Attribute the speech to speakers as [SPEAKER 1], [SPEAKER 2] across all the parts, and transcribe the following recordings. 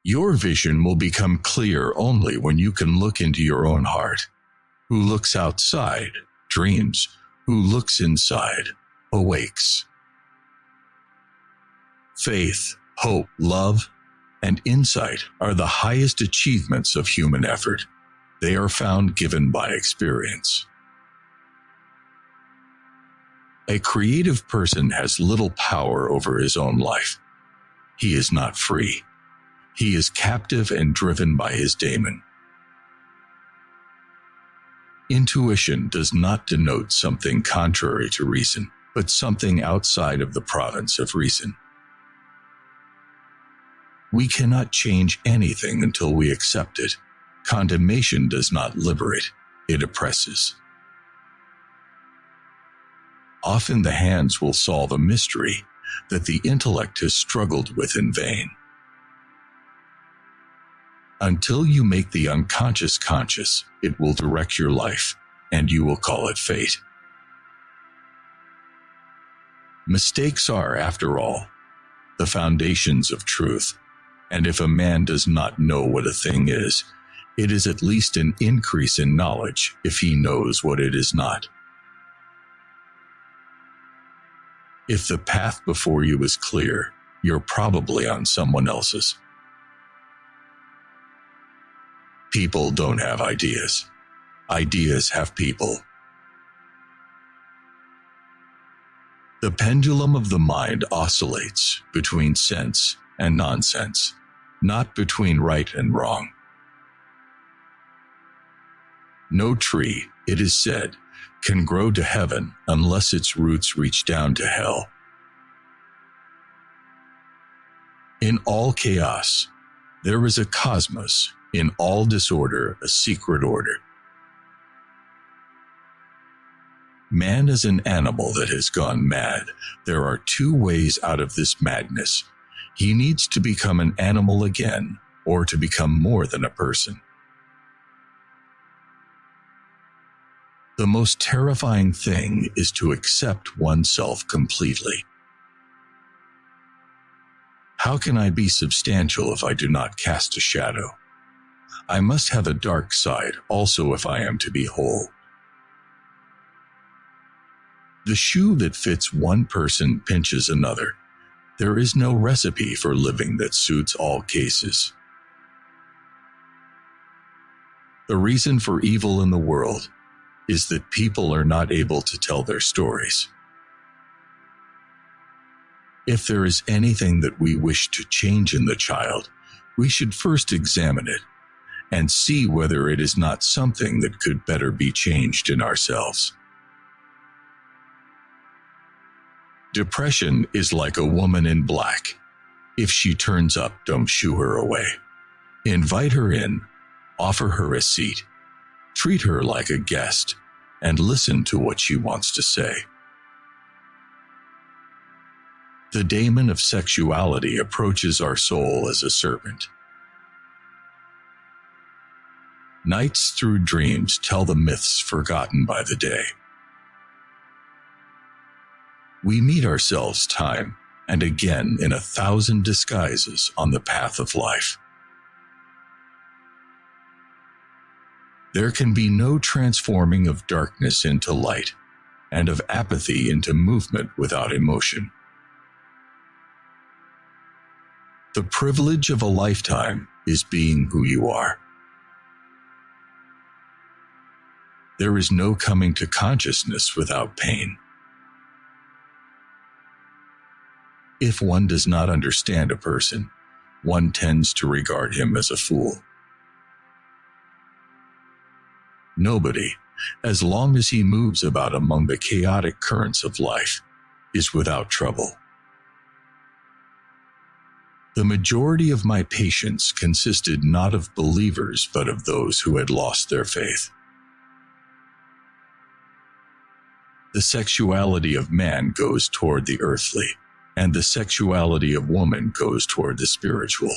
[SPEAKER 1] Your vision will become clear only when you can look into your own heart. Who looks outside dreams. Who looks inside awakes. Faith, hope, love, and insight are the highest achievements of human effort. They are found given by experience. A creative person has little power over his own life. He is not free. He is captive and driven by his daemon. Intuition does not denote something contrary to reason, but something outside of the province of reason. We cannot change anything until we accept it. Condemnation does not liberate, it oppresses. Often the hands will solve a mystery that the intellect has struggled with in vain. Until you make the unconscious conscious, it will direct your life, and you will call it fate. Mistakes are, after all, the foundations of truth. And if a man does not know what a thing is, it is at least an increase in knowledge if he knows what it is not. If the path before you is clear, you're probably on someone else's. People don't have ideas. Ideas have people. The pendulum of the mind oscillates between sense and nonsense, not between right and wrong. No tree, it is said, can grow to heaven unless its roots reach down to hell. In all chaos, there is a cosmos, in all disorder, a secret order. Man is an animal that has gone mad. There are two ways out of this madness. He needs to become an animal again, or to become more than a person. The most terrifying thing is to accept oneself completely. How can I be substantial if I do not cast a shadow? I must have a dark side also if I am to be whole. The shoe that fits one person pinches another. There is no recipe for living that suits all cases. The reason for evil in the world is that people are not able to tell their stories. If there is anything that we wish to change in the child, we should first examine it and see whether it is not something that could better be changed in ourselves. Depression is like a woman in black. If she turns up, don't shoo her away. Invite her in, offer her a seat, treat her like a guest, and listen to what she wants to say. The daemon of sexuality approaches our soul as a serpent. Nights through dreams tell the myths forgotten by the day. We meet ourselves time and again in 1,000 disguises on the path of life. There can be no transforming of darkness into light and of apathy into movement without emotion. The privilege of a lifetime is being who you are. There is no coming to consciousness without pain. If one does not understand a person, one tends to regard him as a fool. Nobody, as long as he moves about among the chaotic currents of life, is without trouble. The majority of my patients consisted not of believers but of those who had lost their faith. The sexuality of man goes toward the earthly, and the sexuality of woman goes toward the spiritual.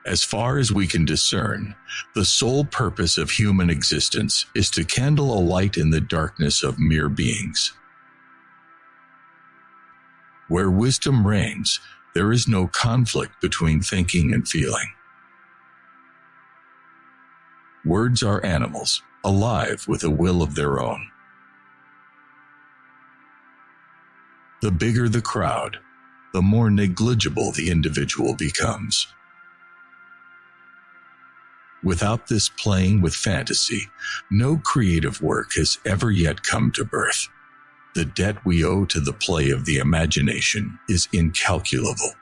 [SPEAKER 1] As far as we can discern, the sole purpose of human existence is to kindle a light in the darkness of mere beings. Where wisdom reigns, There is no conflict between thinking and feeling. Words are animals, alive with a will of their own. The bigger the crowd, the more negligible the individual becomes. Without this playing with fantasy, no creative work has ever yet come to birth. The debt we owe to the play of the imagination is incalculable.